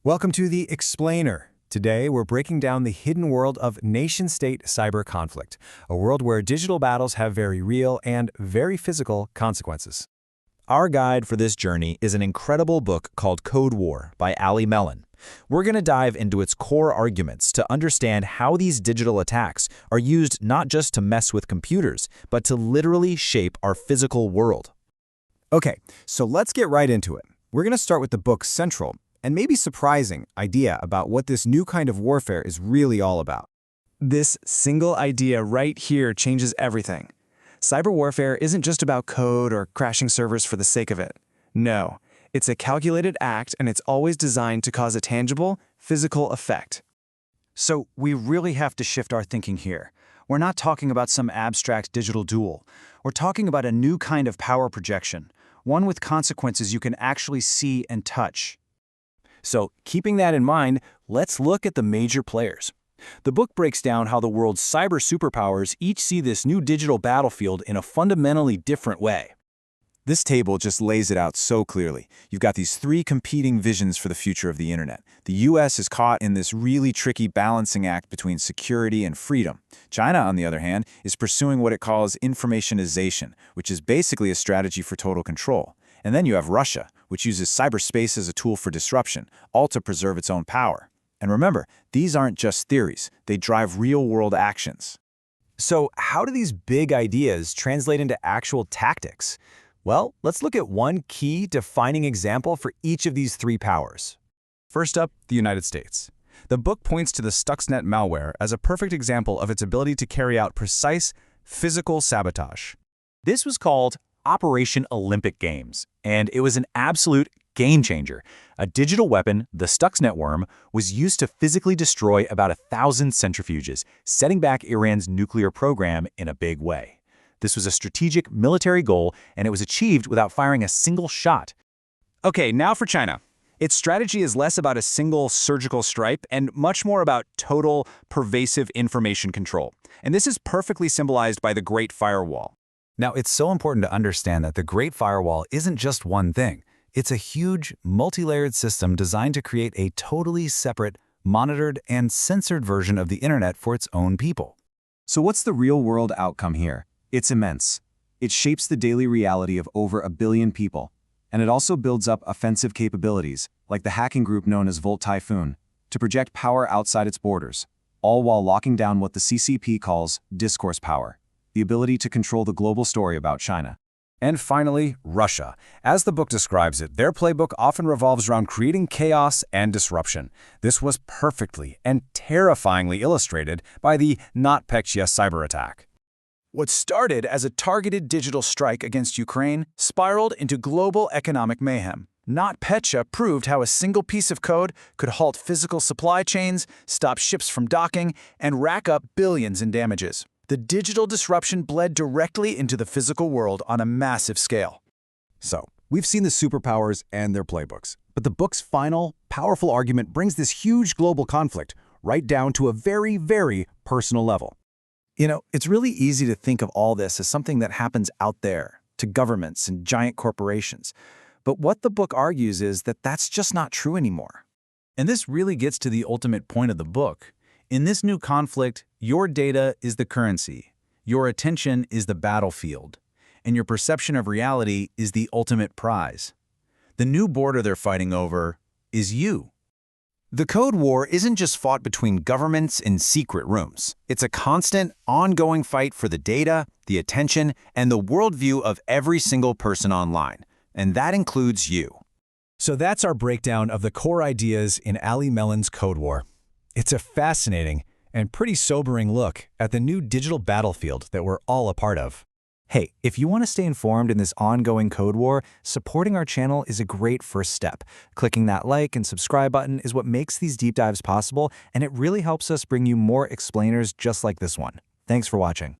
Welcome to The Explainer. Today, we're breaking down the hidden world of nation-state cyber conflict, a world where digital battles have very real and very physical consequences. Our guide for this journey is an incredible book called Code War by Ali Mellon. We're going to dive into its core arguments to understand how these digital attacks are used not just to mess with computers, but to literally shape our physical world. Okay, so let's get right into it. We're going to start with the book's central and maybe surprising idea about what this new kind of warfare is really all about. This single idea right here changes everything. Cyber warfare isn't just about code or crashing servers for the sake of it. No, it's a calculated act, and it's always designed to cause a tangible, physical effect. So we really have to shift our thinking here. We're not talking about some abstract digital duel. We're talking about a new kind of power projection, one with consequences you can actually see and touch. So, keeping that in mind, let's look at the major players. The book breaks down how the world's cyber superpowers each see this new digital battlefield in a fundamentally different way. This table just lays it out so clearly. You've got these three competing visions for the future of the internet. The US is caught in this really tricky balancing act between security and freedom. China, on the other hand, is pursuing what it calls informationization, which is basically a strategy for total control. And then you have Russia, which uses cyberspace as a tool for disruption, all to preserve its own power. And remember, these aren't just theories. They drive real-world actions. So how do these big ideas translate into actual tactics? Well, let's look at one key defining example for each of these three powers. First up, the United States. The book points to the Stuxnet malware as a perfect example of its ability to carry out precise, physical sabotage. This was called Operation Olympic Games, and it was an absolute game changer. A digital weapon, the Stuxnet worm, was used to physically destroy about 1,000 centrifuges, setting back Iran's nuclear program in a big way. This was a strategic military goal, and it was achieved without firing a single shot. Okay, now for China. Its strategy is less about a single surgical strike and much more about total, pervasive information control. And this is perfectly symbolized by the Great Firewall. Now, it's so important to understand that the Great Firewall isn't just one thing. It's a huge, multi-layered system designed to create a totally separate, monitored, and censored version of the internet for its own people. So what's the real-world outcome here? It's immense. It shapes the daily reality of over 1 billion people, and it also builds up offensive capabilities, like the hacking group known as Volt Typhoon, to project power outside its borders, all while locking down what the CCP calls discourse power, the ability to control the global story about China. And finally, Russia. As the book describes it, their playbook often revolves around creating chaos and disruption. This was perfectly and terrifyingly illustrated by the NotPetya cyber attack. What started as a targeted digital strike against Ukraine spiraled into global economic mayhem. NotPetya proved how a single piece of code could halt physical supply chains, stop ships from docking, and rack up billions in damages. The digital disruption bled directly into the physical world on a massive scale. So, we've seen the superpowers and their playbooks, but the book's final, powerful argument brings this huge global conflict right down to a very, very personal level. You know, it's really easy to think of all this as something that happens out there, to governments and giant corporations. But what the book argues is that that's just not true anymore. And this really gets to the ultimate point of the book. In this new conflict, your data is the currency, your attention is the battlefield, and your perception of reality is the ultimate prize. The new border they're fighting over is you. The Code War isn't just fought between governments in secret rooms. It's a constant, ongoing fight for the data, the attention, and the worldview of every single person online. And that includes you. So that's our breakdown of the core ideas in Ali Mellon's Code War. It's a fascinating and pretty sobering look at the new digital battlefield that we're all a part of. Hey, if you want to stay informed in this ongoing code war, supporting our channel is a great first step. Clicking that like and subscribe button is what makes these deep dives possible, and it really helps us bring you more explainers just like this one. Thanks for watching.